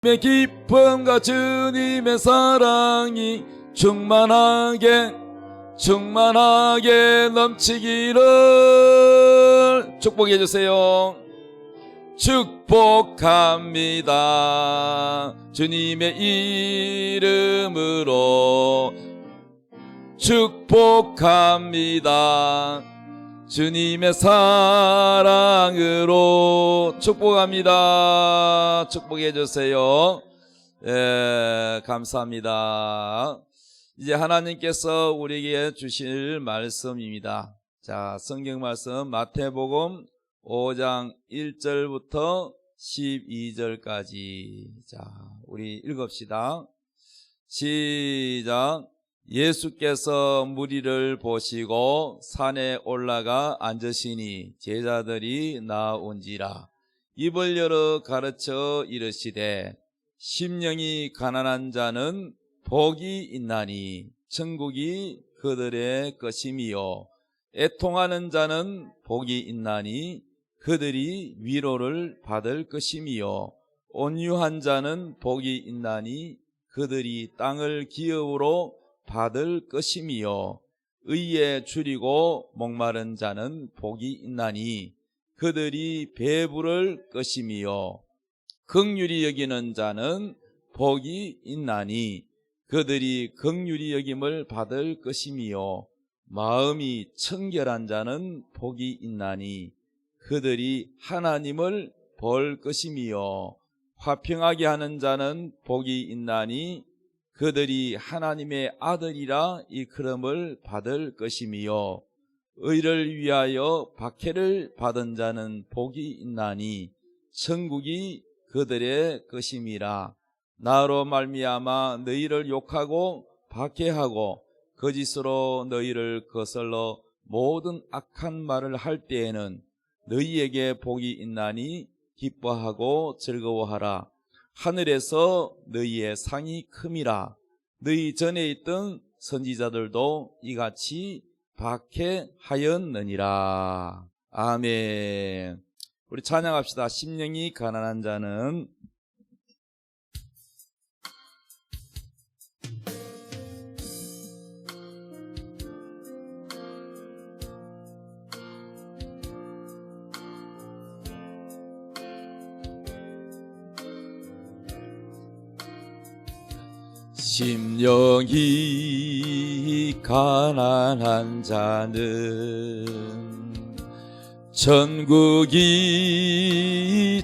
주님의 기쁨과 주님의 사랑이 충만하게 넘치기를 축복해 주세요. 축복합니다. 주님의 이름으로 축복합니다. 주님의 사랑으로 축복합니다. 축복해 주세요. 예, 감사합니다. 이제 하나님께서 우리에게 주실 말씀입니다. 자, 성경 말씀 마태복음 5장 1절부터 12절까지. 자, 우리 읽읍시다. 시작. 예수께서 무리를 보시고 산에 올라가 앉으시니 제자들이 나온지라. 입을 열어 가르쳐 이르시되 심령이 가난한 자는 복이 있나니 천국이 그들의 것임이요, 애통하는 자는 복이 있나니 그들이 위로를 받을 것임이요, 온유한 자는 복이 있나니 그들이 땅을 기업으로 받을 것임이요, 의에 줄이고 목마른 자는 복이 있나니 그들이 배부를 것임이요, 긍휼히 여기는 자는 복이 있나니 그들이 긍휼히 여김을 받을 것임이요, 마음이 청결한 자는 복이 있나니 그들이 하나님을 볼 것임이요, 화평하게 하는 자는 복이 있나니 그들이 하나님의 아들이라 일컬음을 받을 것임이요, 의를 위하여 박해를 받은 자는 복이 있나니 천국이 그들의 것임이라. 나로 말미암아 너희를 욕하고 박해하고 거짓으로 너희를 거슬러 모든 악한 말을 할 때에는 너희에게 복이 있나니 기뻐하고 즐거워하라. 하늘에서 너희의 상이 큼이라. 너희 전에 있던 선지자들도 이같이 박해하였느니라. 아멘. 우리 찬양합시다. 심령이 가난한 자는. 심령이 가난한 자는 천국이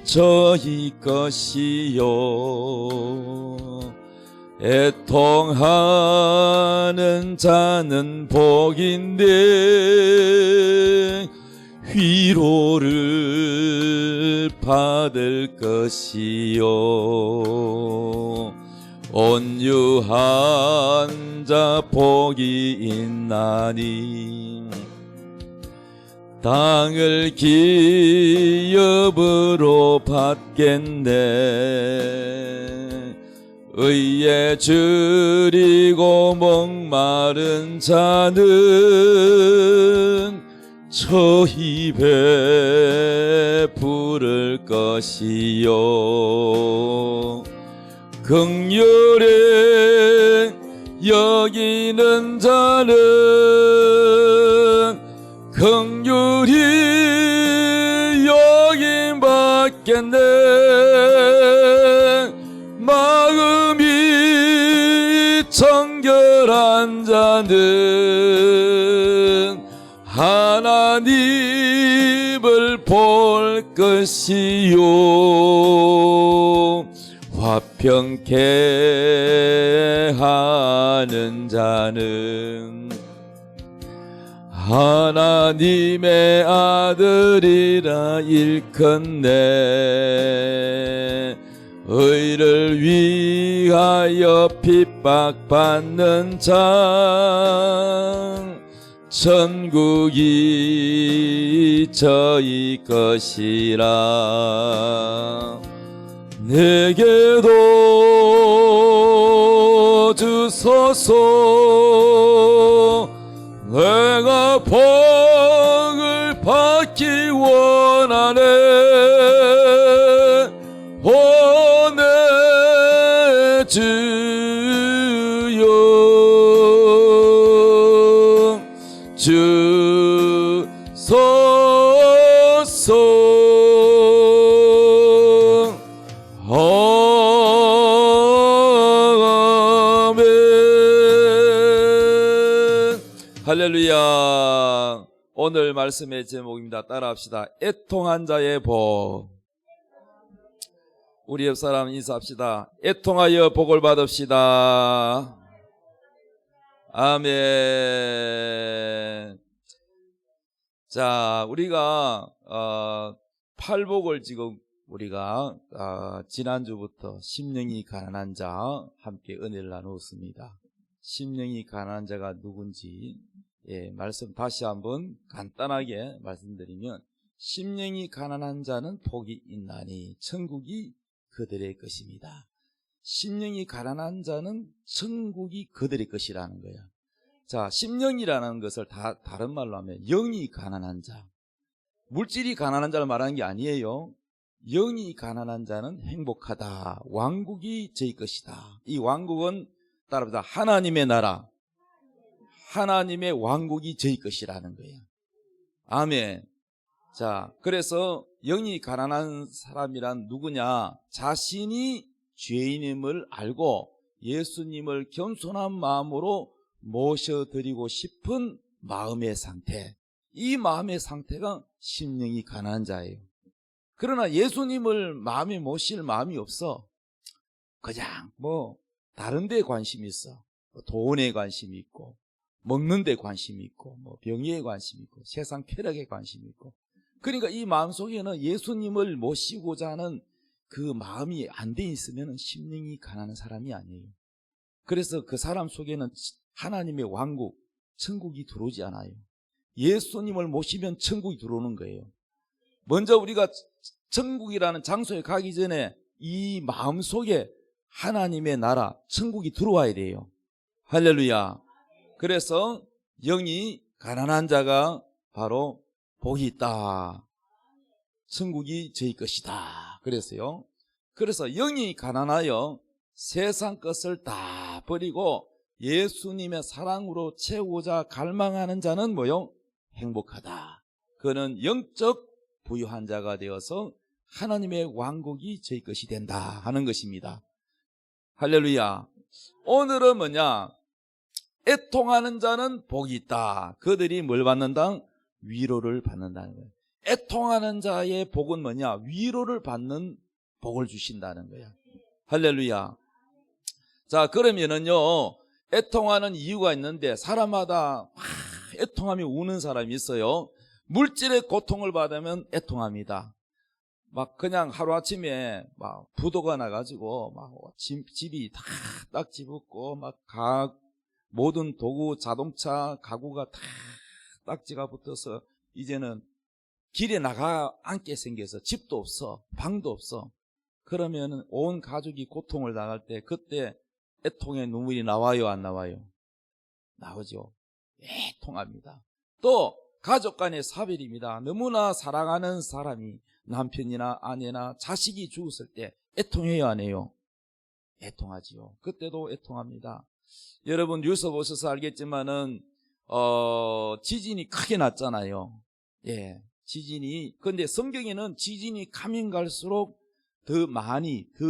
저희 것이요, 애통하는 자는 복인데 위로를 받을 것이요, 온유한 자 복이 있나니 땅을 기업으로 받겠네. 의에 줄이고 목마른 자는 저 입에 부를 것이요, 긍휼히 여기는 자는 긍휼히 여김 받겠네. 마음이 청결한 자는 하나님을 볼 것이요, 화평케 하는 자는 하나님의 아들이라 일컫네. 의를 위하여 핍박받는 자 천국이 저희 것이라. 내게도 주소서. 내가 복을 받기 원하네. 오 내 주여 주소서. 할렐루야. 오늘 말씀의 제목입니다. 따라합시다. 애통한 자의 복. 우리 옆 사람 인사합시다. 애통하여 복을 받읍시다. 아멘. 자, 우리가 팔복을 지금 우리가 지난주부터 심령이 가난한 자 함께 은혜를 나누었습니다. 심령이 가난한 자가 누군지 말씀 다시 한번 간단하게 말씀드리면, 심령이 가난한 자는 복이 있나니 천국이 그들의 것입니다. 심령이 가난한 자는 천국이 그들의 것이라는 거야. 자, 심령이라는 것을 다른 말로 하면 영이 가난한 자, 물질이 가난한 자를 말하는 게 아니에요. 영이 가난한 자는 행복하다. 왕국이 저희 것이다. 이 왕국은 따라합니다. 하나님의 나라, 하나님의 왕국이 저희 것이라는 거예요. 아멘. 자, 그래서 영이 가난한 사람이란 누구냐? 자신이 죄인임을 알고 예수님을 겸손한 마음으로 모셔드리고 싶은 마음의 상태, 이 마음의 상태가 심령이 가난한 자예요. 그러나 예수님을 마음에 모실 마음이 없어. 그냥 다른 데 관심이 있어. 돈에 관심이 있고, 먹는 데 관심이 있고, 병에 관심이 있고, 세상 쾌락에 관심이 있고. 그러니까 이 마음속에는 예수님을 모시고자 하는 그 마음이 안 돼 있으면 심령이 가난한 사람이 아니에요. 그래서 그 사람 속에는 하나님의 왕국, 천국이 들어오지 않아요. 예수님을 모시면 천국이 들어오는 거예요. 먼저 우리가 천국이라는 장소에 가기 전에 이 마음 속에 하나님의 나라, 천국이 들어와야 돼요. 할렐루야. 그래서 영이 가난한 자가 바로 복이 있다. 천국이 저희 것이다. 그랬어요. 그래서 영이 가난하여 세상 것을 다 버리고 예수님의 사랑으로 채우고자 갈망하는 자는 뭐요? 행복하다. 그는 영적 부유한 자가 되어서 하나님의 왕국이 저희 것이 된다 하는 것입니다. 할렐루야. 오늘은 뭐냐? 애통하는 자는 복이 있다. 그들이 뭘 받는다? 위로를 받는다는 거예요. 애통하는 자의 복은 뭐냐? 위로를 받는 복을 주신다는 거야. 할렐루야. 자, 그러면은요, 애통하는 이유가 있는데, 사람마다 애통하며 우는 사람이 있어요. 물질의 고통을 받으면 애통합니다. 그냥 하루아침에 부도가 나가지고 집이 다 딱지 붙고 모든 도구, 자동차, 가구가 다 딱지가 붙어서 이제는 길에 나가 앉게 생겨서 집도 없어, 방도 없어. 그러면 온 가족이 고통을 당할 때 그때 애통의 눈물이 나와요, 안 나와요? 나오죠. 애통합니다. 또 가족 간의 사별입니다. 너무나 사랑하는 사람이 남편이나 아내나 자식이 죽었을 때 애통해요, 안 해요? 애통하지요. 그때도 애통합니다. 여러분 뉴스 보셔서 알겠지만은 지진이 크게 났잖아요. 예, 지진이. 근데 성경에는 지진이 가면 갈수록 더 많이, 더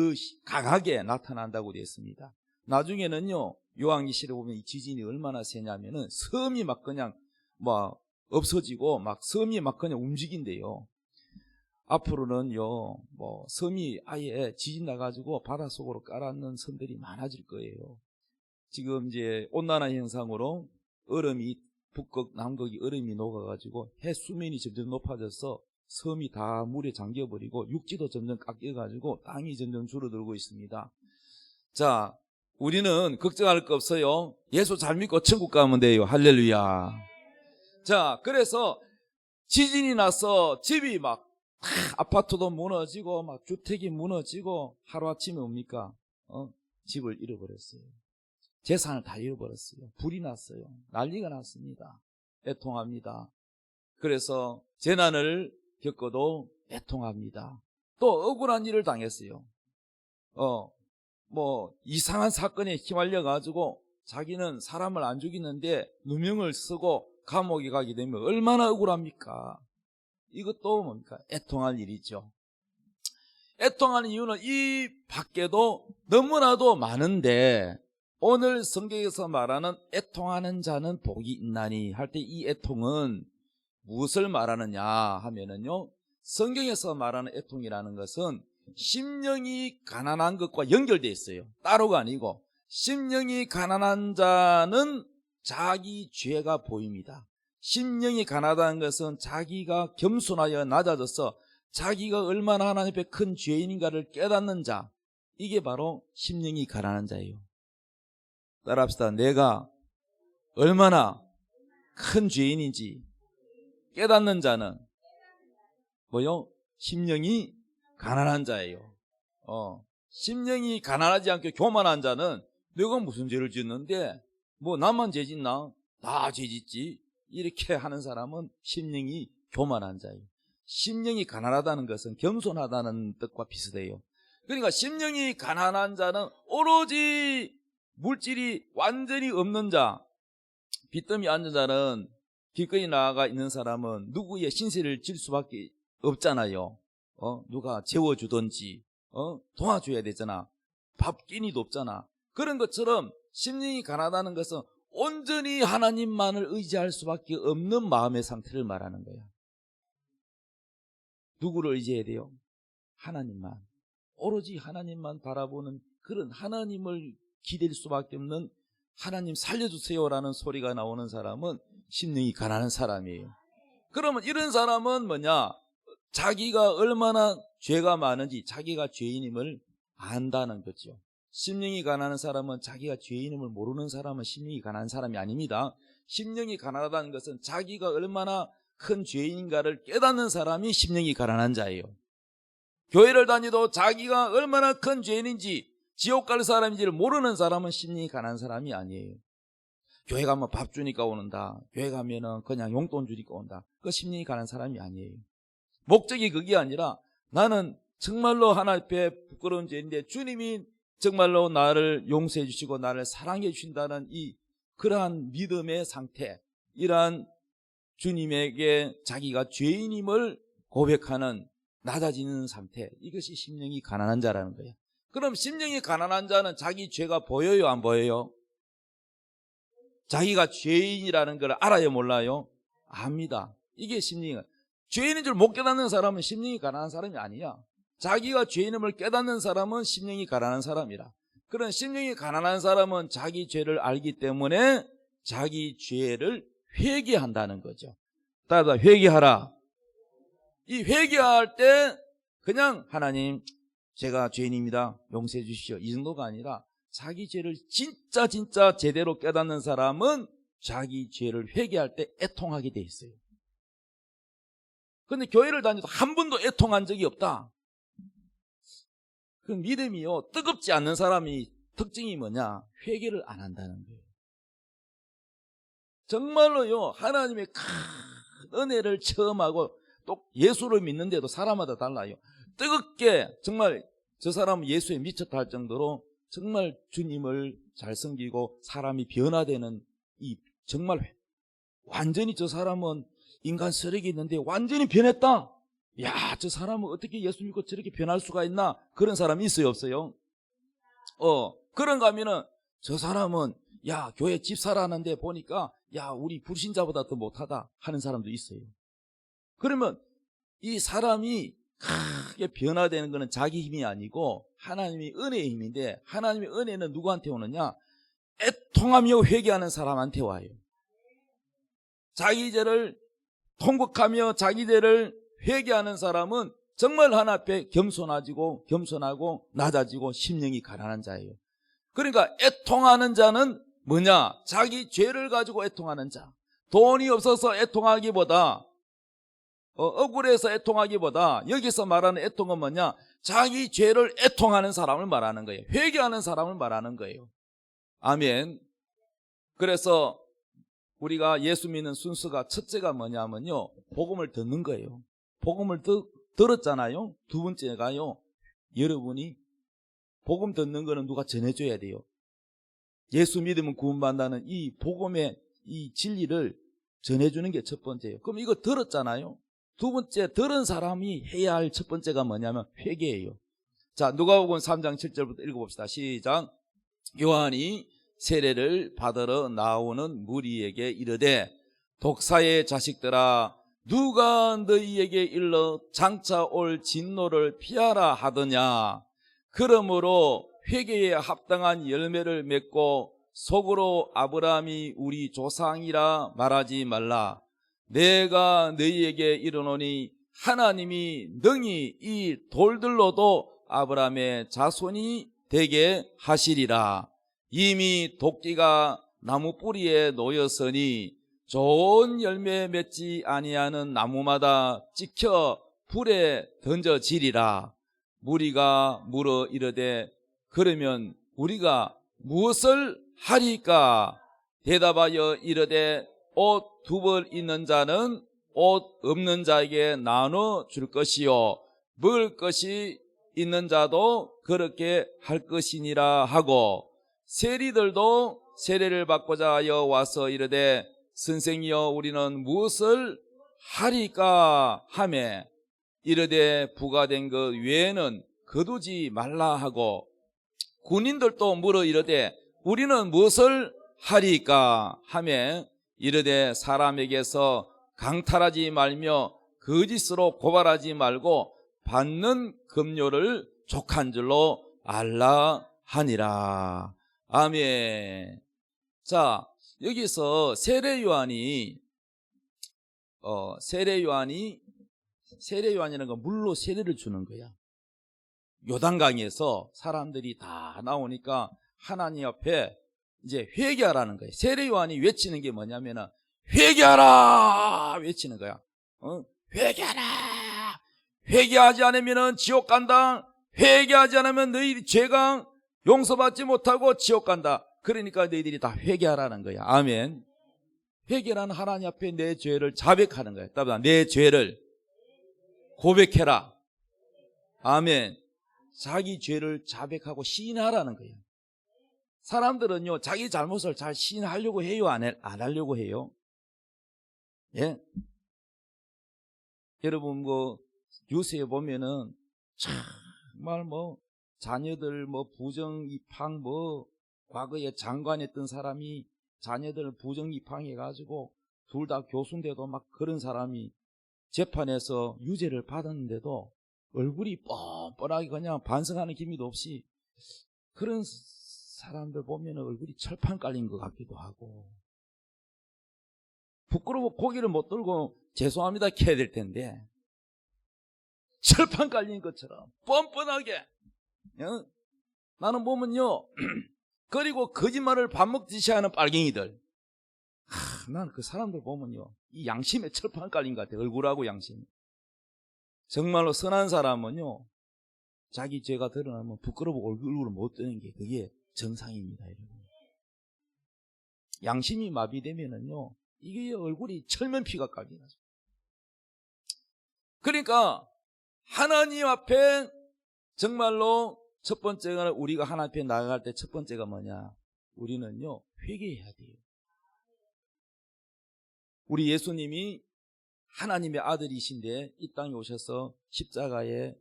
강하게 나타난다고 되어 있습니다. 나중에는요, 요한계시록에 보면 이 지진이 얼마나 세냐면은 섬이 그냥 없어지고 섬이 그냥 움직인대요. 앞으로는요, 섬이 아예 지진 나가지고 바닷속으로 깔아앉는 섬들이 많아질 거예요. 지금 이제 온난화 현상으로 얼음이, 북극, 남극이 얼음이 녹아가지고 해 수면이 점점 높아져서 섬이 다 물에 잠겨버리고 육지도 점점 깎여가지고 땅이 점점 줄어들고 있습니다. 자, 우리는 걱정할 거 없어요. 예수 잘 믿고 천국 가면 돼요. 할렐루야. 자, 그래서 지진이 나서 집이 아파트도 무너지고 주택이 무너지고 하루아침에 뭡니까? 집을 잃어버렸어요. 재산을 다 잃어버렸어요. 불이 났어요. 난리가 났습니다. 애통합니다. 그래서 재난을 겪어도 애통합니다. 또 억울한 일을 당했어요. 뭐 이상한 사건에 휘말려 가지고 자기는 사람을 안 죽이는데 누명을 쓰고 감옥에 가게 되면 얼마나 억울합니까? 이것도 뭡니까? 애통할 일이죠. 애통하는 이유는 이 밖에도 너무나도 많은데, 오늘 성경에서 말하는 애통하는 자는 복이 있나니 할 때 이 애통은 무엇을 말하느냐 하면은요, 성경에서 말하는 애통이라는 것은 심령이 가난한 것과 연결되어 있어요. 따로가 아니고, 심령이 가난한 자는 자기 죄가 보입니다. 심령이 가난하다는 것은 자기가 겸손하여 낮아져서 자기가 얼마나 하나님 앞에 큰 죄인인가를 깨닫는 자, 이게 바로 심령이 가난한 자예요. 따라합시다. 내가 얼마나 큰 죄인인지 깨닫는 자는 뭐요? 심령이 가난한 자예요. 심령이 가난하지 않게 교만한 자는 내가 무슨 죄를 짓는데 뭐 나만 죄 짓나? 나 죄 짓지. 이렇게 하는 사람은 심령이 교만한 자예요. 심령이 가난하다는 것은 겸손하다는 뜻과 비슷해요. 그러니까 심령이 가난한 자는 오로지 물질이 완전히 없는 자, 빚더미 앉은 자는 길거리 나가 있는 사람은 누구의 신세를 질 수밖에 없잖아요. 누가 재워주든지 도와줘야 되잖아. 밥 끼니도 없잖아. 그런 것처럼 심령이 가난하다는 것은 온전히 하나님만을 의지할 수밖에 없는 마음의 상태를 말하는 거야. 누구를 의지해야 돼요? 하나님만. 오로지 하나님만 바라보는 그런 하나님을 기댈 수밖에 없는, 하나님 살려주세요라는 소리가 나오는 사람은 심령이 가난한 사람이에요. 그러면 이런 사람은 뭐냐? 자기가 얼마나 죄가 많은지, 자기가 죄인임을 안다는 거죠. 심령이 가난한 사람은 자기가 죄인임을 모르는 사람은 심령이 가난한 사람이 아닙니다. 심령이 가난하다는 것은 자기가 얼마나 큰 죄인인가를 깨닫는 사람이 심령이 가난한 자예요. 교회를 다니도 자기가 얼마나 큰 죄인인지, 지옥 갈 사람인지를 모르는 사람은 심령이 가난한 사람이 아니에요. 교회 가면 밥 주니까 오는다. 교회 가면은 그냥 용돈 주니까 온다. 그 심령이 가난한 사람이 아니에요. 목적이 그게 아니라 나는 정말로 하나님 앞에 부끄러운 죄인데 주님이 정말로 나를 용서해 주시고 나를 사랑해 주신다는 이 그러한 믿음의 상태, 이러한 주님에게 자기가 죄인임을 고백하는 낮아지는 상태, 이것이 심령이 가난한 자라는 거예요. 그럼 심령이 가난한 자는 자기 죄가 보여요, 안 보여요? 자기가 죄인이라는 걸 알아요, 몰라요? 압니다. 이게 심령이, 죄인인 줄 못 깨닫는 사람은 심령이 가난한 사람이 아니야. 자기가 죄인임을 깨닫는 사람은 심령이 가난한 사람이라. 그런 심령이 가난한 사람은 자기 죄를 알기 때문에 자기 죄를 회개한다는 거죠. 따라서 회개하라. 이 회개할 때 그냥 하나님 제가 죄인입니다, 용서해 주십시오, 이 정도가 아니라 자기 죄를 진짜 제대로 깨닫는 사람은 자기 죄를 회개할 때 애통하게 돼 있어요. 그런데 교회를 다녀도 한 번도 애통한 적이 없다. 그 믿음이요, 뜨겁지 않는 사람이 특징이 뭐냐? 회개를 안 한다는 거예요. 정말로요, 하나님의 큰 은혜를 체험하고 또 예수를 믿는데도 사람마다 달라요. 뜨겁게 정말 저 사람은 예수에 미쳤다 할 정도로 정말 주님을 잘 섬기고 사람이 변화되는, 이 정말 완전히 저 사람은 인간 쓰레기 있는데 완전히 변했다. 야, 저 사람은 어떻게 예수 믿고 저렇게 변할 수가 있나? 그런 사람이 있어요, 없어요? 그런가 하면은 저 사람은 야, 교회 집사라는데 보니까 야, 우리 불신자보다 더 못하다 하는 사람도 있어요. 그러면 이 사람이 크게 변화되는 것은 자기 힘이 아니고 하나님의 은혜의 힘인데, 하나님의 은혜는 누구한테 오느냐? 애통하며 회개하는 사람한테 와요. 자기 죄를 통곡하며 자기 죄를 회개하는 사람은 정말 하나님 앞에 겸손하고 낮아지고 심령이 가난한 자예요. 그러니까 애통하는 자는 뭐냐? 자기 죄를 가지고 애통하는 자. 돈이 없어서 애통하기보다, 억울해서 애통하기보다 여기서 말하는 애통은 뭐냐? 자기 죄를 애통하는 사람을 말하는 거예요. 회개하는 사람을 말하는 거예요. 아멘. 그래서 우리가 예수 믿는 순서가 첫째가 뭐냐면요, 복음을 듣는 거예요. 복음을 들었잖아요. 두 번째가요, 여러분이 복음 듣는 거는 누가 전해줘야 돼요. 예수 믿으면 구원받는다는 이 복음의 이 진리를 전해주는 게 첫 번째예요. 그럼 이거 들었잖아요. 두 번째, 들은 사람이 해야 할 첫 번째가 뭐냐면 회개예요. 자, 누가복음 3장 7절부터 읽어봅시다. 시작. 요한이 세례를 받으러 나오는 무리에게 이르되 독사의 자식들아, 누가 너희에게 일러 장차 올 진노를 피하라 하더냐. 그러므로 회개에 합당한 열매를 맺고 속으로 아브라함이 우리 조상이라 말하지 말라. 내가 너희에게 이르노니 하나님이 능히 이 돌들로도 아브라함의 자손이 되게 하시리라. 이미 도끼가 나무 뿌리에 놓였으니 좋은 열매 맺지 아니하는 나무마다 찍혀 불에 던져지리라. 무리가 물어 이르되 그러면 우리가 무엇을 하리까? 대답하여 이르되 옷 두 벌 있는 자는 옷 없는 자에게 나눠 줄 것이요 먹을 것이 있는 자도 그렇게 할 것이니라 하고, 세리들도 세례를 받고자 하여 와서 이르되 선생이여 우리는 무엇을 하리까 하매 이르되 부과된 것 외에는 거두지 말라 하고, 군인들도 물어 이르되 우리는 무엇을 하리까 하매 이르되 사람에게서 강탈하지 말며 거짓으로 고발하지 말고 받는 급료를 족한 줄로 알라 하니라. 아멘. 자, 여기서 세례 요한이라는 건 물로 세례를 주는 거야. 요단강에서 사람들이 다 나오니까 하나님 앞에 이제 회개하라는 거예요. 세례 요한이 외치는 게 뭐냐면은 회개하라 외치는 거야. 회개하라. 회개하지 않으면은 지옥 간다. 회개하지 않으면 너희 죄가 용서받지 못하고 지옥 간다. 그러니까 너희들이 다 회개하라는 거야. 아멘. 회개라는 하나님 앞에 내 죄를 자백하는 거야. 따라 내 죄를 고백해라. 아멘. 자기 죄를 자백하고 시인하라는 거예요. 사람들은요 자기 잘못을 잘 시인하려고 해요, 안 하려고 해요? 예? 여러분 뉴스에 보면은 정말 자녀들 부정 입학 과거에 장관했던 사람이 자녀들 부정 입학해가지고 둘 다 교수인데도 막 그런 사람이 재판에서 유죄를 받았는데도 얼굴이 뻔뻔하게 그냥 반성하는 기미도 없이, 그런 사람들 보면 얼굴이 철판 깔린 것 같기도 하고, 부끄러워 고개를 못 들고 죄송합니다 해야 될 텐데 철판 깔린 것처럼 뻔뻔하게. 나는 보면요 그리고 거짓말을 밥 먹듯이 하는 빨갱이들, 나는 그 사람들 보면요 이 양심에 철판 깔린 것 같아요. 얼굴하고 양심. 정말로 선한 사람은요 자기 죄가 드러나면 부끄러워 얼굴을 못 드는 게 그게 정상입니다. 여러분. 양심이 마비되면은요 이게 얼굴이 철면피가 깔리죠. 그러니까 하나님 앞에 정말로 첫 번째가, 우리가 하나님 앞에 나아갈 때 첫 번째가 뭐냐? 우리는요 회개해야 돼요. 우리 예수님이 하나님의 아들이신데 이 땅에 오셔서 십자가에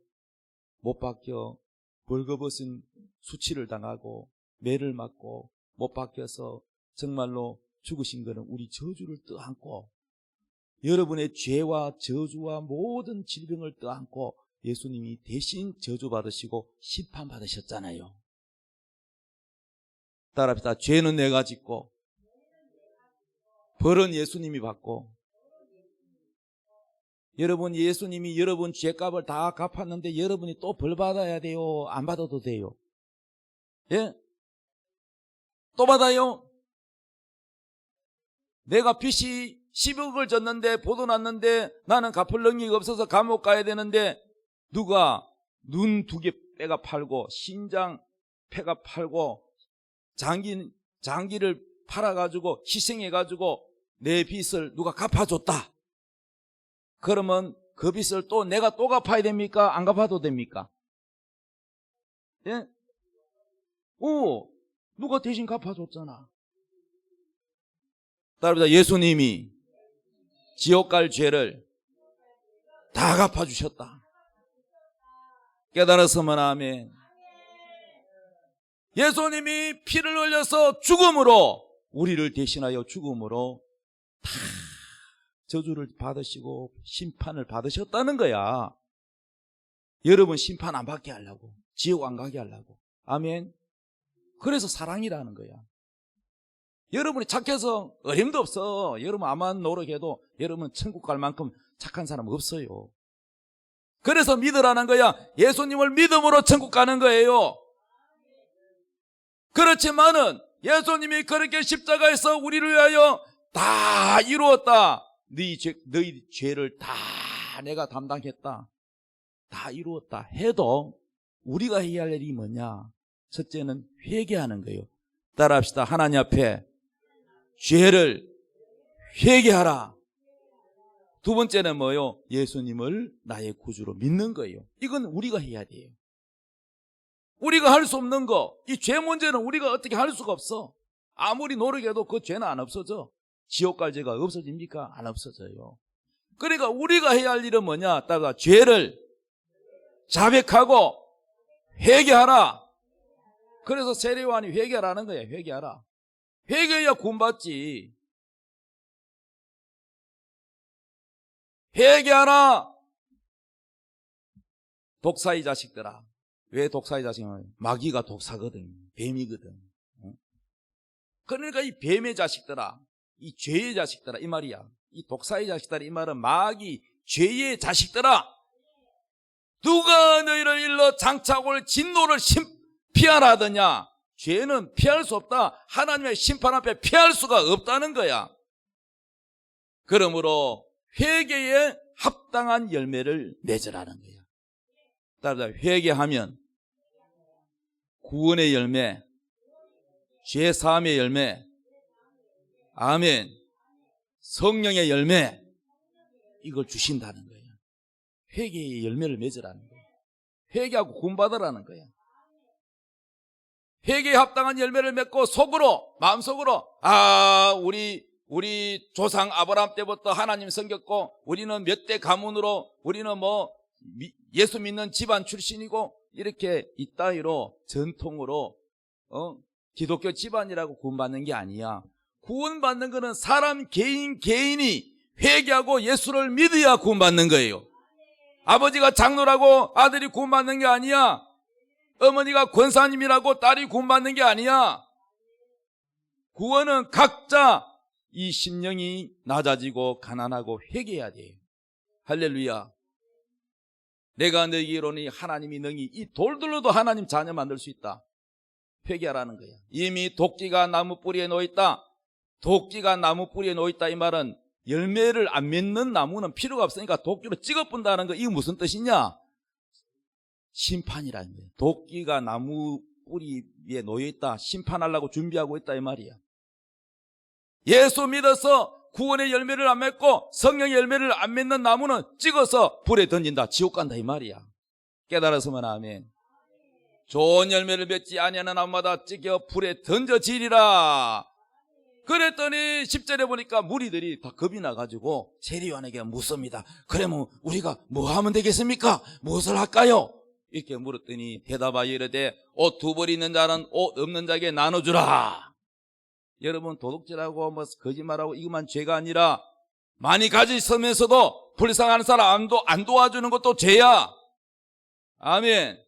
못 박혀 벌거벗은 수치를 당하고 매를 맞고 못 박혀서 정말로 죽으신 것은 우리 저주를 떠안고, 여러분의 죄와 저주와 모든 질병을 떠안고 예수님이 대신 저주받으시고 심판받으셨잖아요. 따라합시다. 죄는 내가 짓고 벌은 예수님이 받고. 여러분, 예수님이 여러분 죄값을 다 갚았는데 여러분이 또 벌 받아야 돼요? 안 받아도 돼요? 예? 또 받아요? 내가 빚이 10억을 졌는데 보도 났는데 나는 갚을 능력이 없어서 감옥 가야 되는데, 누가 눈 2개 빼가 팔고 신장 폐가 팔고 장기를 팔아가지고 희생해가지고 내 빚을 누가 갚아줬다. 그러면 그 빚을 또 내가 또 갚아야 됩니까? 안 갚아도 됩니까? 예? 누가 대신 갚아줬잖아. 따라합니다. 예수님이 지옥 갈 죄를 다 갚아주셨다. 깨달았으면 아멘. 예수님이 피를 흘려서 죽음으로, 우리를 대신하여 죽음으로 다 저주를 받으시고 심판을 받으셨다는 거야. 여러분 심판 안 받게 하려고, 지옥 안 가게 하려고. 아멘. 그래서 사랑이라는 거야. 여러분이 착해서 어림도 없어. 여러분 아무리 노력해도 여러분 천국 갈 만큼 착한 사람 없어요. 그래서 믿으라는 거야. 예수님을 믿음으로 천국 가는 거예요. 그렇지만은 예수님이 그렇게 십자가에서 우리를 위하여 다 이루었다. 너희 죄를 다 내가 담당했다. 다 이루었다 해도 우리가 해야 할 일이 뭐냐? 첫째는 회개하는 거예요. 따라합시다. 하나님 앞에 죄를 회개하라. 두 번째는 뭐요? 예수님을 나의 구주로 믿는 거예요. 이건 우리가 해야 돼요. 우리가 할 수 없는 거, 이 죄 문제는 우리가 어떻게 할 수가 없어. 아무리 노력해도 그 죄는 안 없어져. 지옥 갈 죄가 없어집니까? 안 없어져요. 그러니까 우리가 해야 할 일은 뭐냐? 따라 죄를 자백하고 회개하라. 그래서 세례요한이 회개하라는 거야. 회개하라. 회개해야 구원받지. 회개하라. 독사의 자식들아. 왜 독사의 자식은? 마귀가 독사거든. 뱀이거든. 그러니까 이 뱀의 자식들아, 이 죄의 자식들아 이 말이야. 이 독사의 자식들아 이 말은 마귀 죄의 자식들아, 누가 너희를 일러 장차올 진노를 피하라 하더냐? 죄는 피할 수 없다. 하나님의 심판 앞에 피할 수가 없다는 거야. 그러므로 회개에 합당한 열매를 맺으라는 거야. 따라서 회개하면 구원의 열매, 죄 사함의 열매, 아멘, 성령의 열매, 이걸 주신다는 거예요. 회개의 열매를 맺으라는 거예요. 회개하고 구원받으라는 거예요. 회개에 합당한 열매를 맺고 속으로, 마음속으로 우리 조상 아브라함 때부터 하나님 섬겼고 우리는 몇 대 가문으로 우리는 예수 믿는 집안 출신이고 이렇게 이따위로 전통으로 기독교 집안이라고 구원받는 게 아니야. 구원받는 거는 사람 개인이 회개하고 예수를 믿어야 구원받는 거예요. 아버지가 장로라고 아들이 구원받는 게 아니야. 어머니가 권사님이라고 딸이 구원받는 게 아니야. 구원은 각자 이 심령이 낮아지고 가난하고 회개해야 돼요. 할렐루야. 내가 너희에게 이르노니 하나님이 능히 이 돌들로도 하나님 자녀 만들 수 있다. 회개하라는 거야. 이미 도끼가 나무 뿌리에 놓여있다. 도끼가 나무 뿌리에 놓여있다 이 말은 열매를 안 맺는 나무는 필요가 없으니까 도끼로 찍어본다는 거, 이거 무슨 뜻이냐? 심판이라는 거예요. 도끼가 나무 뿌리 위에 놓여있다. 심판하려고 준비하고 있다 이 말이야. 예수 믿어서 구원의 열매를 안 맺고 성령의 열매를 안 맺는 나무는 찍어서 불에 던진다. 지옥 간다 이 말이야. 깨달았으면 아멘. 좋은 열매를 맺지 아니하는 나무마다 찍어 불에 던져지리라. 그랬더니 10절에 보니까 무리들이 다 겁이 나가지고 세례요한에게 묻습니다. 그러면 우리가 뭐 하면 되겠습니까? 무엇을 할까요? 이렇게 물었더니 대답하여 이르되 옷 두 벌 있는 자는 옷 없는 자에게 나눠주라. 여러분 도둑질하고 거짓말하고 이것만 죄가 아니라 많이 가지면서도 불쌍한 사람 안 도와주는 것도 죄야. 아멘.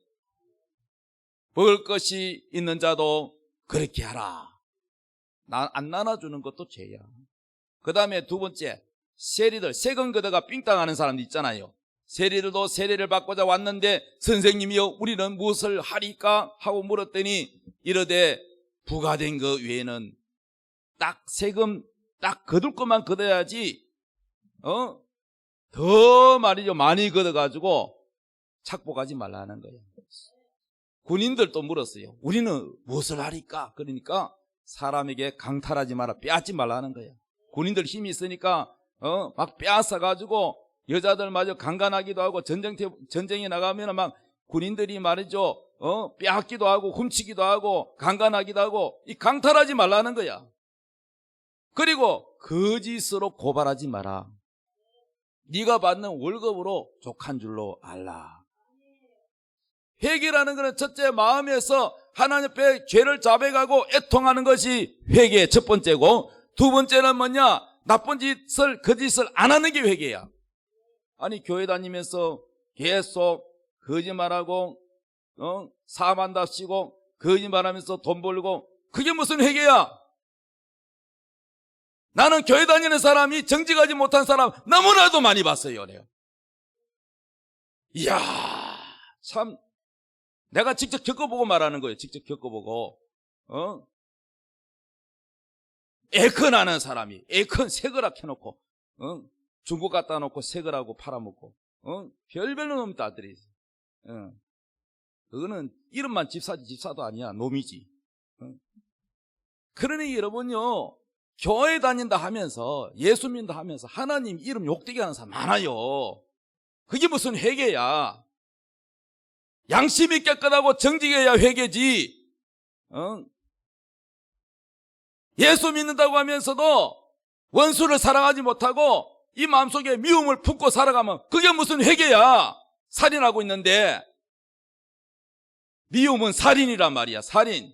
먹을 것이 있는 자도 그렇게 하라. 안 나눠주는 것도 죄야. 그 다음에 두 번째, 세리들, 세금 걷어가 삥땅하는 사람도 있잖아요. 세리들도 세례를 받고자 왔는데 선생님이여 우리는 무엇을 하리까 하고 물었더니 이르되 부과된 것 외에는 딱 세금 딱 거둘 것만 걷어야지 더 말이죠 많이 걷어가지고 착복하지 말라는 거예요. 군인들도 물었어요. 우리는 무엇을 하리까? 그러니까 사람에게 강탈하지 마라, 빼앗지 말라는 거예요. 군인들 힘이 있으니까 막 빼앗아가지고 여자들 마저 강간하기도 하고 전쟁에 나가면 막 군인들이 말이죠 빼앗기도 하고 훔치기도 하고 강간하기도 하고 이 강탈하지 말라는 거야. 그리고 거짓으로 고발하지 마라. 네가 받는 월급으로 족한 줄로 알라. 회개라는 것은 첫째 마음에서 하나님 앞에 죄를 자백하고 애통하는 것이 회개의 첫 번째고, 두 번째는 뭐냐? 나쁜 짓을 거짓을 안 하는 게 회개야. 아니 교회 다니면서 계속 거짓말하고 사만답시고 거짓말하면서 돈 벌고 그게 무슨 회개야? 나는 교회 다니는 사람이 정직하지 못한 사람 너무나도 많이 봤어요. 내가. 이야, 참 내가 직접 겪어보고 말하는 거예요. 직접 겪어보고. 에어컨 하는 사람이 에어컨 새 거라 켜놓고 중국 갖다 놓고 새 거라고 팔아먹고 별별로 놈이 다들이 있어. 그거는 이름만 집사지 집사도 아니야. 놈이지. 그러니 여러분요, 교회 다닌다 하면서 예수 믿는다 하면서 하나님 이름 욕되게 하는 사람 많아요. 그게 무슨 회개야? 양심이 깨끗하고 정직해야 회개지. 예수 믿는다고 하면서도 원수를 사랑하지 못하고 이 마음속에 미움을 품고 살아가면 그게 무슨 회개야? 살인하고 있는데. 미움은 살인이란 말이야. 살인.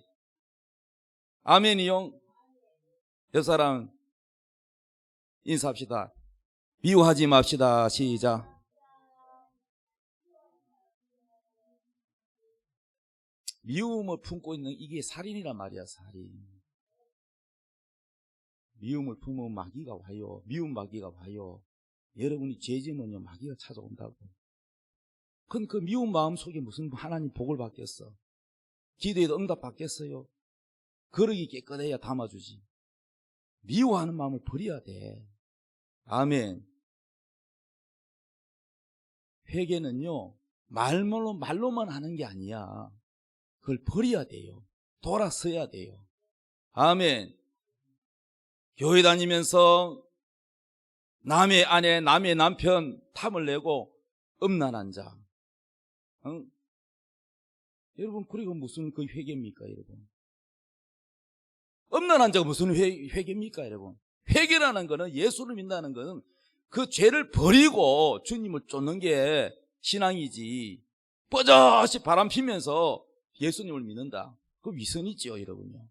아멘이요. 여사랑 인사합시다. 미워하지 맙시다. 시작. 미움을 품고 있는 이게 살인이란 말이야. 살인. 미움을 품으면 마귀가 와요. 미움 마귀가 와요. 여러분이 죄지면요 마귀가 찾아온다고. 그건 그 미운 마음 속에 무슨 하나님 복을 받겠어? 기도에도 응답 받겠어요? 거룩이 깨끗해야 담아주지. 미워하는 마음을 버려야 돼. 아멘. 회개는요 말로만 하는 게 아니야. 그걸 버려야 돼요. 돌아서야 돼요. 아멘. 교회 다니면서 남의 아내, 남의 남편 탐을 내고 음란한 자. 여러분, 그리고 무슨 그 회개입니까, 여러분? 음란한 자가 무슨 회개입니까, 여러분? 회개라는 거는, 예수를 믿는다는 거는 그 죄를 버리고 주님을 쫓는 게 신앙이지. 뻗어시 바람 피면서 예수님을 믿는다. 그 위선이지요, 여러분요.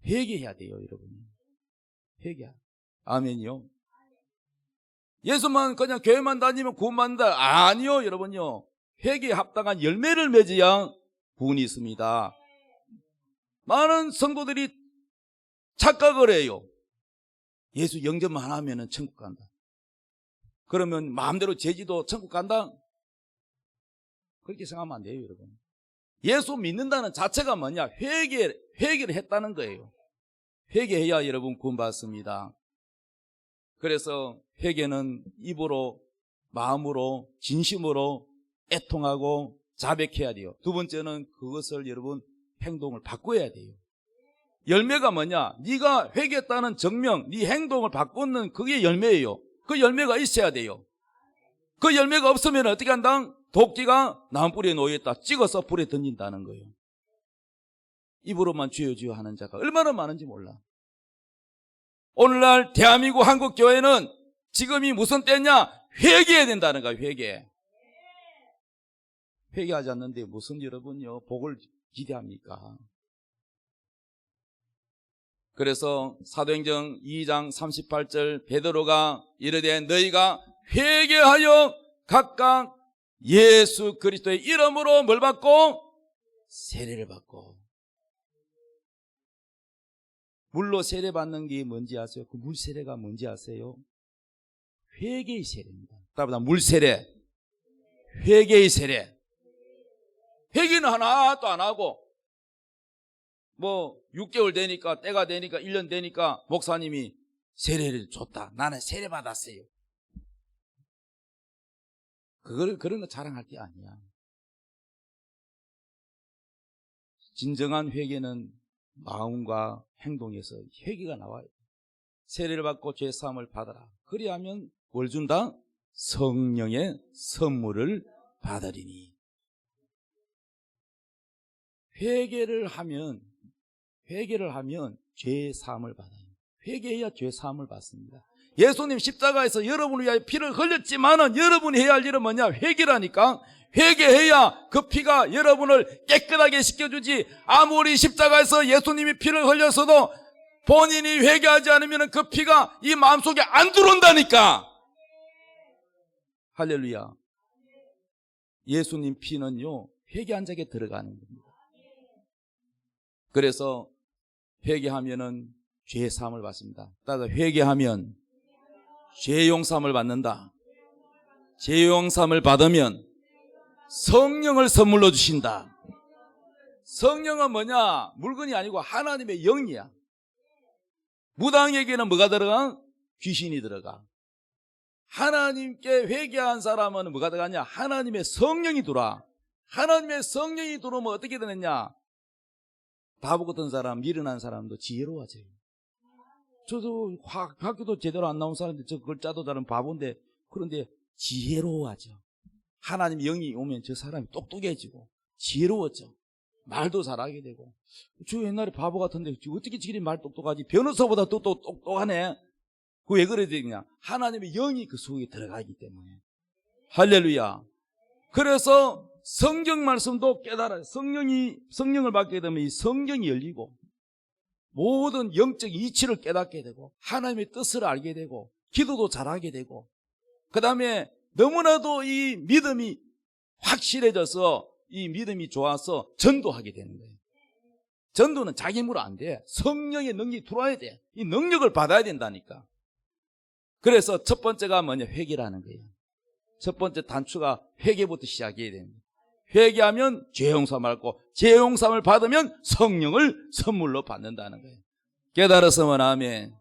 회개해야 돼요, 여러분요. 회개. 아멘이요. 예수만 그냥 교회만 다니면 구원받는다. 아니요, 여러분요. 회개에 합당한 열매를 맺어야 구원이 있습니다. 많은 성도들이 착각을 해요. 예수 영접만 하면 천국 간다. 그러면 마음대로 죄지도 천국 간다? 그렇게 생각하면 안 돼요, 여러분. 예수 믿는다는 자체가 뭐냐? 회개를 했다는 거예요. 회개해야 여러분 구원받습니다. 그래서 회개는 입으로, 마음으로, 진심으로 애통하고 자백해야 돼요. 두 번째는 그것을 여러분 행동을 바꿔야 돼요. 열매가 뭐냐? 네가 회개했다는 증명, 네 행동을 바꾸는 그게 열매예요. 그 열매가 있어야 돼요. 그 열매가 없으면 어떻게 한다? 도끼가 나무뿌리에 놓여있다. 찍어서 불에 던진다는 거예요. 입으로만 주여 주여 하는 자가 얼마나 많은지 몰라. 오늘날 대한민국 한국 교회는 지금이 무슨 때냐? 회개해야 된다는 거야. 회개하지 않는데 무슨 여러분요 복을 기대합니까? 그래서 사도행전 2장 38절 베드로가 이르되 너희가 회개하여 각각 예수 그리스도의 이름으로 뭘 받고? 세례를 받고. 물로 세례받는 게 뭔지 아세요? 그 물 세례가 뭔지 아세요? 회개의 세례입니다. 따라보다 물 세례, 회개의 세례. 회개는 하나도 안 하고 6개월 되니까, 때가 되니까, 1년 되니까 목사님이 세례를 줬다. 나는 세례 받았어요. 그런 거 자랑할 게 아니야. 진정한 회개는 마음과 행동에서 회개가 나와요. 세례를 받고 죄 사함을 받아라. 그리하면 뭘 준다? 성령의 선물을 받으리니. 회개를 하면 죄 사함을 받아요. 회개해야 죄 사함을 받습니다. 예수님 십자가에서 여러분을 위하여 피를 흘렸지만은 여러분이 해야 할 일은 뭐냐? 회개라니까. 회개해야 그 피가 여러분을 깨끗하게 시켜주지. 아무리 십자가에서 예수님이 피를 흘렸어도 본인이 회개하지 않으면 그 피가 이 마음속에 안 들어온다니까. 할렐루야. 예수님 피는요, 회개한 자에게 들어가는 겁니다. 그래서 회개하면은 죄 사함을 받습니다. 따라서 회개하면 죄 용서함을 받는다. 죄 용서함을 받으면 성령을 선물로 주신다. 성령은 뭐냐? 물건이 아니고 하나님의 영이야. 무당에게는 뭐가 들어가? 귀신이 들어가. 하나님께 회개한 사람은 뭐가 들어가냐? 하나님의 성령이 들어와. 하나님의 성령이 들어오면 어떻게 되느냐? 바보 같은 사람, 미련한 사람도 지혜로워져요. 저도 학교도 제대로 안 나온 사람인데 저 글자도 다른 바보인데, 그런데 지혜로워져. 하나님 영이 오면 저 사람이 똑똑해지고 지혜로워져. 말도 잘하게 되고. 저 옛날에 바보 같은데 어떻게 저리 말 똑똑하지? 변호사보다 또 똑똑하네. 그 왜 그래야 되냐? 하나님의 영이 그 속에 들어가기 때문에. 할렐루야. 그래서 성경 말씀도 깨달아요. 성령을 받게 되면 이 성경이 열리고 모든 영적 이치를 깨닫게 되고 하나님의 뜻을 알게 되고 기도도 잘하게 되고, 그 다음에 너무나도 이 믿음이 확실해져서 이 믿음이 좋아서 전도하게 되는 거예요. 전도는 자기 힘으로 안 돼. 성령의 능력이 들어와야 돼. 이 능력을 받아야 된다니까. 그래서 첫 번째가 뭐냐? 회개라는 거예요. 첫 번째 단추가 회개부터 시작해야 됩니다. 회개하면 죄 용서함을 받고, 죄 용서함을 받으면 성령을 선물로 받는다는 거예요. 깨달았으면 아멘.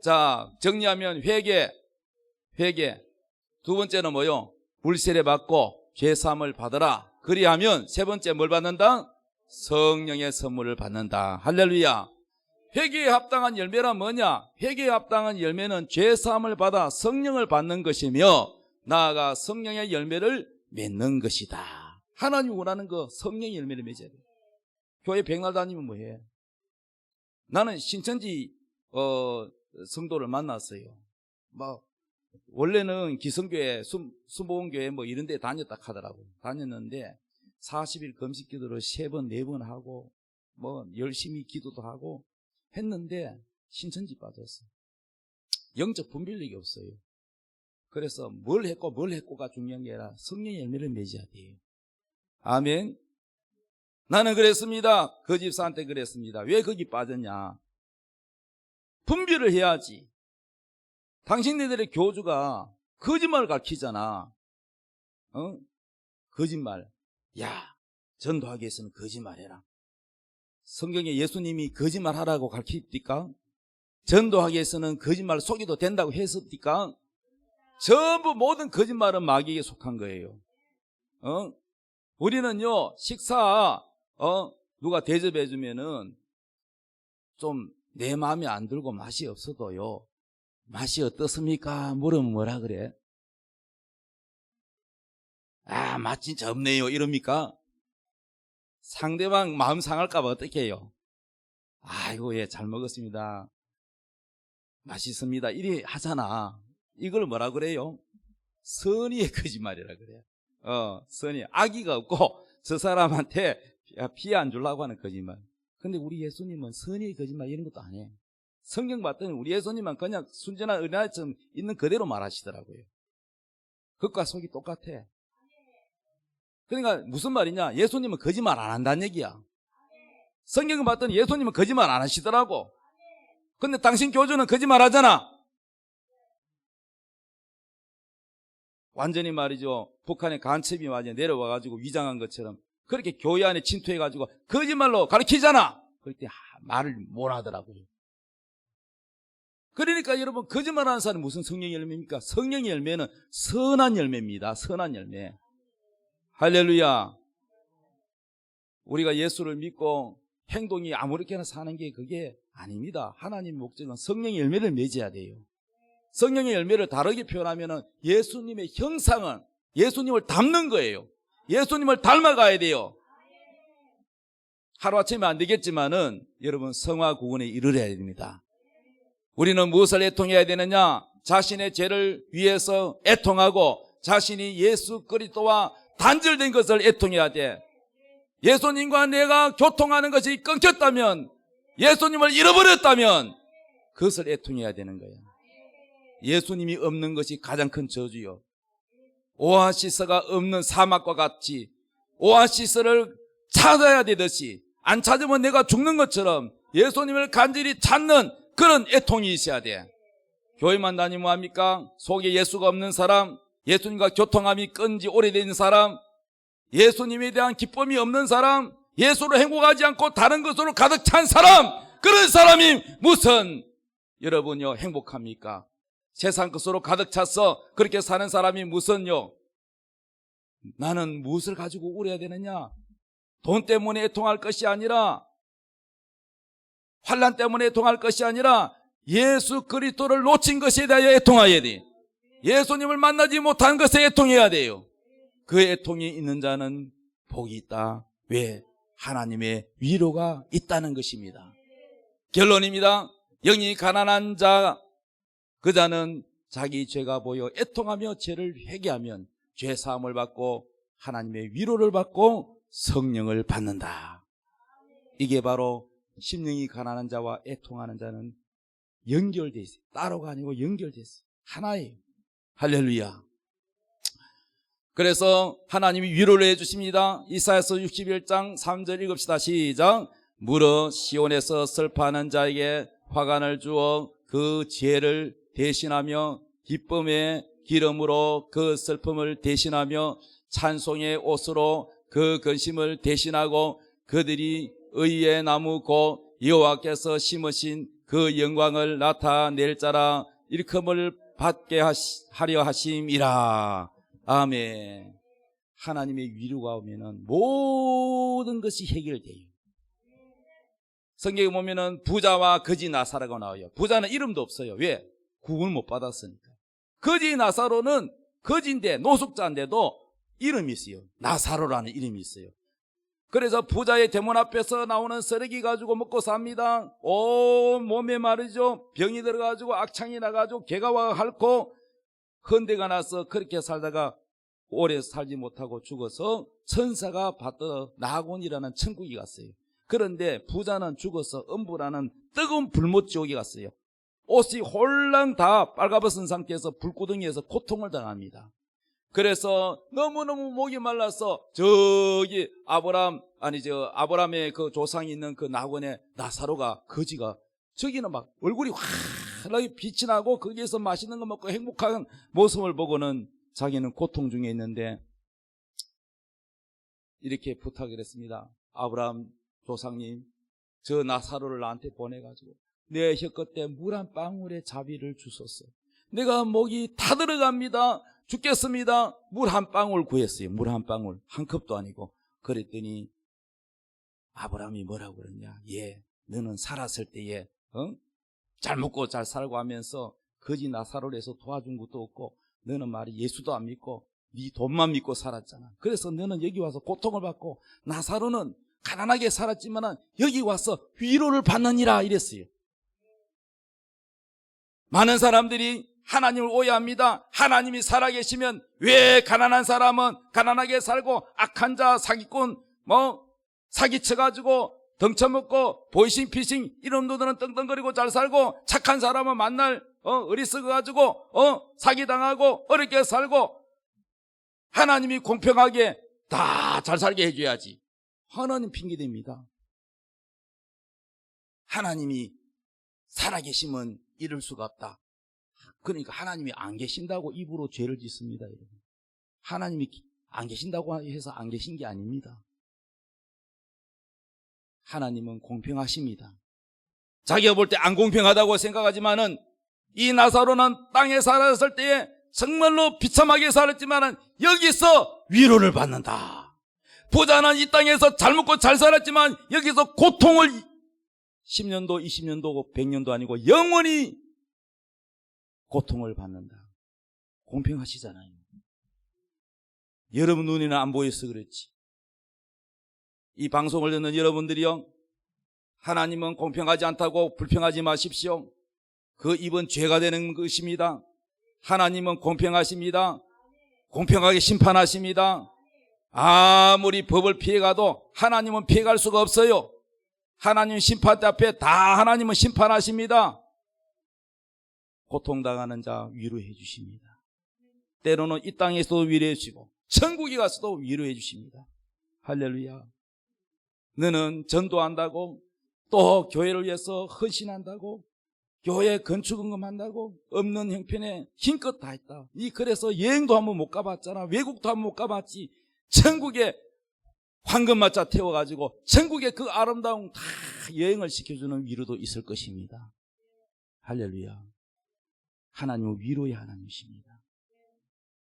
자, 정리하면 회개. 두 번째는 뭐요? 불세례 받고 죄 사함을 받으라. 그리하면 세 번째 뭘 받는다? 성령의 선물을 받는다. 할렐루야. 회개에 합당한 열매란 뭐냐? 회개에 합당한 열매는 죄 사함을 받아 성령을 받는 것이며 나아가 성령의 열매를 맺는 것이다. 하나님이 원하는 거 성령의 열매를 맺어야 돼. 교회 백날 다니면 뭐해? 나는 신천지 성도를 만났어요. 원래는 기성교회, 순복음교회 이런 데 다녔다 하더라고요. 다녔는데 40일 금식 기도를 3번, 4번 하고 열심히 기도도 하고 했는데 신천지 빠졌어요. 영적 분별력이 없어요. 그래서 뭘 했고가 중요한 게 아니라 성령의 열매를 맺어야 돼요. 아멘. 나는 그랬습니다. 그 집사한테 그랬습니다. 왜 거기 빠졌냐? 분별을 해야지. 당신네들의 교주가 거짓말을 가르치잖아. 거짓말. 야, 전도하기 위해서는 거짓말해라. 성경에 예수님이 거짓말하라고 가르칩니까? 전도하기 위해서는 거짓말 속여도 된다고 했습니까? 전부 모든 거짓말은 마귀에게 속한 거예요. 우리는요, 식사 누가 대접해 주면은 좀 내 마음에 안 들고 맛이 없어도요, 맛이 어떻습니까? 물으면 뭐라 그래? 아, 맛 진짜 없네요 이럽니까? 상대방 마음 상할까 봐 어떻게 해요? 아이고, 예, 잘 먹었습니다, 맛있습니다 이리 하잖아. 이걸 뭐라 그래요? 선의의 거짓말이라 그래요. 선의. 악의가 없고 저 사람한테 피해 안 주려고 하는 거짓말. 근데 우리 예수님은 선의의 거짓말 이런 것도 안 해. 성경 봤더니 우리 예수님은 그냥 순전한 어린아이처럼 있는 그대로 말하시더라고요. 그것과 속이 똑같아. 그러니까 무슨 말이냐? 예수님은 거짓말 안 한다는 얘기야. 성경을 봤더니 예수님은 거짓말 안 하시더라고. 근데 당신 교주는 거짓말 하잖아. 완전히 말이죠, 북한의 간첩이 완전히 내려와가지고 위장한 것처럼 그렇게 교회 안에 침투해가지고 거짓말로 가르치잖아. 그럴 때 말을 못 하더라고요. 그러니까 여러분, 거짓말하는 사람은 무슨 성령의 열매입니까? 성령의 열매는 선한 열매입니다. 선한 열매. 할렐루야. 우리가 예수를 믿고 행동이 아무렇게나 사는 게 그게 아닙니다. 하나님의 목적은 성령의 열매를 맺어야 돼요. 성령의 열매를 다르게 표현하면 예수님의 형상은 예수님을 닮는 거예요. 예수님을 닮아가야 돼요. 하루아침에 안 되겠지만은 여러분 성화 구원에 이르러야 됩니다. 우리는 무엇을 애통해야 되느냐? 자신의 죄를 위해서 애통하고 자신이 예수 그리스도와 단절된 것을 애통해야 돼. 예수님과 내가 교통하는 것이 끊겼다면, 예수님을 잃어버렸다면 그것을 애통해야 되는 거야. 예수님이 없는 것이 가장 큰 저주요. 오아시스가 없는 사막과 같이 오아시스를 찾아야 되듯이, 안 찾으면 내가 죽는 것처럼 예수님을 간절히 찾는 그런 애통이 있어야 돼. 교회만 다니면 뭐합니까? 속에 예수가 없는 사람, 예수님과 교통함이 끊은 지 오래된 사람, 예수님에 대한 기쁨이 없는 사람, 예수로 행복하지 않고 다른 것으로 가득 찬 사람, 그런 사람이 무슨 여러분요 행복합니까? 세상 것으로 가득 찼어 그렇게 사는 사람이 무슨요? 나는 무엇을 가지고 울어야 되느냐? 돈 때문에 애통할 것이 아니라, 환난 때문에 애통할 것이 아니라 예수 그리스도를 놓친 것에 대하여 애통해야 돼. 예수님을 만나지 못한 것에 애통해야 돼요. 그 애통이 있는 자는 복이 있다. 왜? 하나님의 위로가 있다는 것입니다. 결론입니다. 영이 가난한 자, 그 자는 자기 죄가 보여 애통하며 죄를 회개하면 죄 사함을 받고 하나님의 위로를 받고 성령을 받는다. 이게 바로 심령이 가난한 자와 애통하는 자는 연결되어 있어요. 따로가 아니고 연결되어 있어요. 하나예요. 할렐루야. 그래서 하나님이 위로를 해주십니다. 이사야서 61장 3절 읽읍시다. 시작. 무릇 시온에서 슬퍼하는 자에게 화관을 주어 그 죄를 대신하며 기쁨의 기름으로 그 슬픔을 대신하며 찬송의 옷으로 그 근심을 대신하고 그들이 의의 나무 곧 여호와께서 심으신 그 영광을 나타낼 자라 일컬음을 받게 하려 하심이라. 아멘. 하나님의 위로가 오면은 모든 것이 해결돼요. 성경에 보면은 부자와 거지 나사로가 나와요. 부자는 이름도 없어요. 왜? 구원을 못 받았으니까. 거지 나사로는 거지인데 노숙자인데도 이름이 있어요. 나사로라는 이름이 있어요. 그래서 부자의 대문 앞에서 나오는 쓰레기 가지고 먹고 삽니다. 온 몸에 말이죠. 병이 들어가지고 악창이 나가지고 개가 와 핥고 헌대가 나서 그렇게 살다가 오래 살지 못하고 죽어서 천사가 받들어 나곤이라는 천국에 갔어요. 그런데 부자는 죽어서 음부라는 뜨거운 불못 지옥에 갔어요. 옷이 홀랑 다 빨가벗은 상태에서 불구덩이에서 고통을 당합니다. 그래서 너무너무 목이 말라서 저기 아브라함의 그 조상이 있는 그 나곤의 나사로가 거지가 저기는 막 얼굴이 환하게 빛이 나고 거기에서 맛있는 거 먹고 행복한 모습을 보고는 자기는 고통 중에 있는데 이렇게 부탁을 했습니다. 아브라함 조상님, 저 나사로를 나한테 보내가지고 내 혀끝에 물 한 방울의 자비를 주소서. 내가 목이 다 들어갑니다. 죽겠습니다. 물 한 방울 구했어요. 물 한 방울, 한 컵도 아니고. 그랬더니 아브라함이 뭐라고 그러냐? 예, 너는 살았을 때에 잘 먹고 잘 살고 하면서 거지 나사로를 해서 도와준 것도 없고 너는 말이 예수도 안 믿고 네 돈만 믿고 살았잖아. 그래서 너는 여기 와서 고통을 받고 나사로는 가난하게 살았지만 여기 와서 위로를 받느니라 이랬어요. 많은 사람들이 하나님을 오해합니다. 하나님이 살아계시면 왜 가난한 사람은 가난하게 살고 악한 자 사기꾼 사기쳐가지고 덩쳐먹고 보이싱피싱 이런 놈들은 떵떵거리고 잘 살고 착한 사람은 만날 어리석어가지고 사기당하고 어렵게 살고 하나님이 공평하게 다 잘 살게 해줘야지. 하나님 핑계댑니다. 하나님이 살아계시면 이럴 수가 없다. 그러니까 하나님이 안 계신다고 입으로 죄를 짓습니다. 여러분. 하나님이 안 계신다고 해서 안 계신 게 아닙니다. 하나님은 공평하십니다. 자기가 볼 때 안 공평하다고 생각하지만은 이 나사로는 땅에 살았을 때에 정말로 비참하게 살았지만은 여기서 위로를 받는다. 부자는 이 땅에서 잘 먹고 잘 살았지만 여기서 고통을 10년도, 20년도, 100년도 아니고 영원히 고통을 받는다. 공평하시잖아요. 여러분 눈에는 안 보여서 그렇지. 이 방송을 듣는 여러분들이요, 하나님은 공평하지 않다고 불평하지 마십시오. 그 입은 죄가 되는 것입니다. 하나님은 공평하십니다. 공평하게 심판하십니다. 아무리 법을 피해가도 하나님은 피해갈 수가 없어요. 하나님 심판 앞에 다 하나님은 심판하십니다. 고통당하는 자 위로해 주십니다. 때로는 이 땅에서도 위로해 주시고 천국에 가서도 위로해 주십니다. 할렐루야. 너는 전도한다고, 또 교회를 위해서 헌신한다고, 교회 건축응금한다고, 없는 형편에 힘껏 다 했다. 이 그래서 여행도 한번 못 가봤잖아. 외국도 한번 못 가봤지. 천국에 황금마차 태워가지고 천국의 그 아름다운 다 여행을 시켜주는 위로도 있을 것입니다. 할렐루야. 하나님은 위로의 하나님이십니다.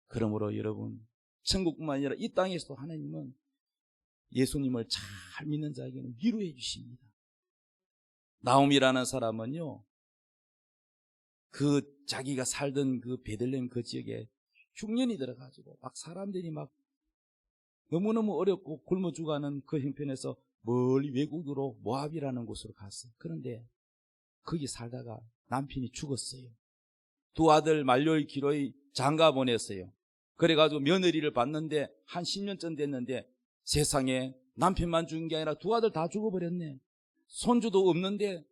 그러므로 여러분, 천국뿐만 아니라 이 땅에서도 하나님은 예수님을 잘 믿는 자에게는 위로해 주십니다. 나옴이라는 사람은요, 그 자기가 살던 그 베들레헴 그 지역에 흉년이 들어가지고 막 사람들이 막 너무너무 어렵고 굶어 죽어가는 그 형편에서 멀리 외국으로 모압이라는 곳으로 갔어요. 그런데 거기 살다가 남편이 죽었어요. 두 아들 만료의 기로의 장가 보냈어요. 그래가지고 며느리를 봤는데 한 10년쯤 됐는데 세상에 남편만 죽은 게 아니라 두 아들 다 죽어버렸네. 손주도 없는데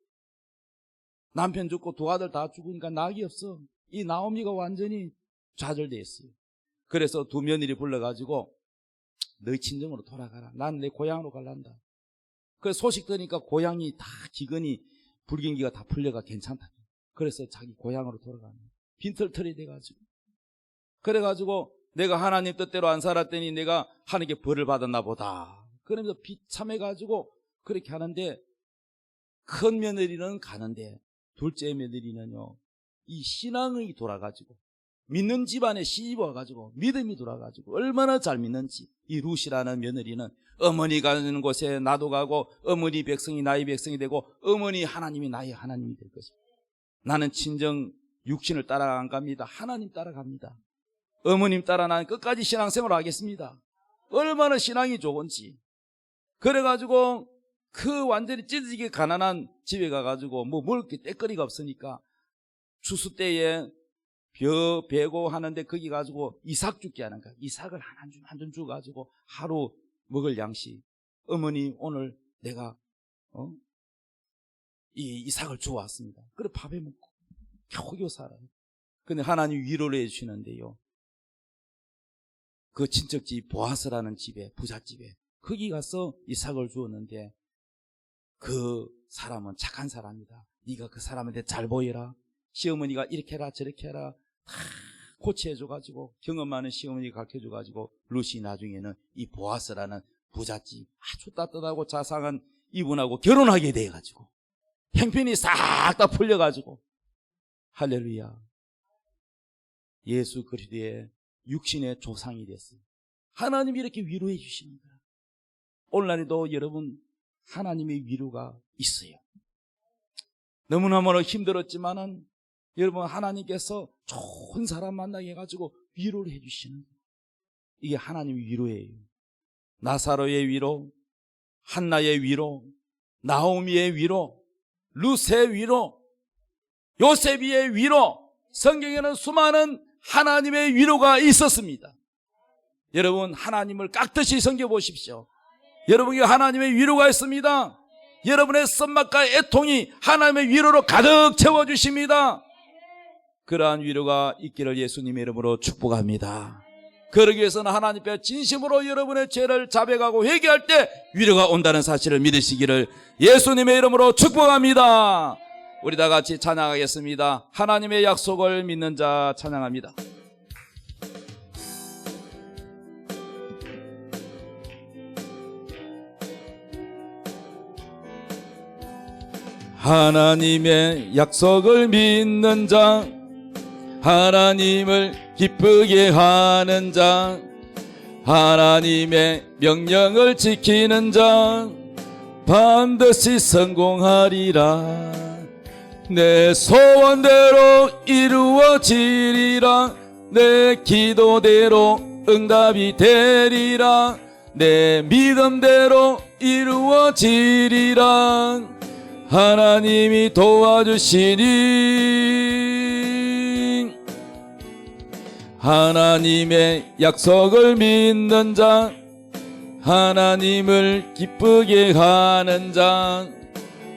남편 죽고 두 아들 다 죽으니까 낙이 없어. 이 나오미가 완전히 좌절됐어요. 그래서 두 며느리 불러가지고 너희 친정으로 돌아가라. 난 내 고향으로 갈란다. 그 소식 들으니까 고향이 다 기근이 불경기가 다 풀려가 괜찮다. 그래서 자기 고향으로 돌아가는 빈털털이 돼가지고, 그래가지고 내가 하나님 뜻대로 안 살았더니 내가 하나님께 벌을 받았나 보다. 그러면서 비참해가지고 그렇게 하는데, 큰 며느리는 가는데 둘째 며느리는요, 이 신앙이 돌아가지고 믿는 집안에 시집 와가지고 믿음이 돌아가지고 얼마나 잘 믿는지, 이 룻이라는 며느리는 어머니 가는 곳에 나도 가고 어머니 백성이 나의 백성이 되고 어머니 하나님이 나의 하나님이 될 것입니다. 나는 친정 육신을 따라 안 갑니다. 하나님 따라갑니다. 어머님 따라 나는 끝까지 신앙생활을 하겠습니다. 얼마나 신앙이 좋은지. 그래가지고 그 완전히 찢어지게 가난한 집에 가가지고 뭐 먹을 게 떼거리가 없으니까 추수 때에 벼 베고 하는데 거기 가지고 이삭 죽게 하는 거야. 이삭을 한 줌 주가지고 하루 먹을 양식. 어머니 오늘 내가 이 이삭을 주워왔습니다. 그래 밥에 먹고 겨우 살아요. 근데 하나님 위로를 해주시는데요, 그 친척집 보아스라는 집에, 부잣집에 거기 가서 이삭을 주었는데 그 사람은 착한 사람이다. 네가 그 사람한테 잘 보여라. 시어머니가 이렇게 해라 저렇게 해라 다 코치해줘가지고, 경험 많은 시어머니가 가르쳐줘가지고 룻이 나중에는 이 보아스라는 부잣집 아주 따뜻하고 자상한 이분하고 결혼하게 돼가지고 형편이 싹 다 풀려가지고, 할렐루야, 예수 그리스도의 육신의 조상이 됐어요. 하나님이 이렇게 위로해 주십니다. 오늘날에도 여러분 하나님의 위로가 있어요. 너무너무 힘들었지만은 여러분 하나님께서 좋은 사람 만나게 해가지고 위로를 해주시는 거예요. 이게 하나님의 위로예요. 나사로의 위로, 한나의 위로, 나오미의 위로, 룻의 위로, 요셉의 위로, 성경에는 수많은 하나님의 위로가 있었습니다. 여러분 하나님을 깍듯이 섬겨보십시오. 여러분에게 하나님의 위로가 있습니다. 여러분의 쓴맛과 애통이 하나님의 위로로 가득 채워주십니다. 그러한 위로가 있기를 예수님의 이름으로 축복합니다. 그러기 위해서는 하나님 앞에 진심으로 여러분의 죄를 자백하고 회개할 때 위로가 온다는 사실을 믿으시기를 예수님의 이름으로 축복합니다. 우리 다 같이 찬양하겠습니다. 하나님의 약속을 믿는 자 찬양합니다. 하나님의 약속을 믿는 자, 하나님을 기쁘게 하는 자, 하나님의 명령을 지키는 자 반드시 성공하리라. 내 소원대로 이루어지리라. 내 기도대로 응답이 되리라. 내 믿음대로 이루어지리라. 하나님이 도와주시니 하나님의 약속을 믿는 자, 하나님을 기쁘게 하는 자,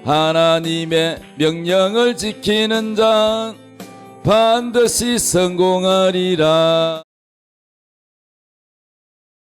하나님의 명령을 지키는 자 반드시 성공하리라.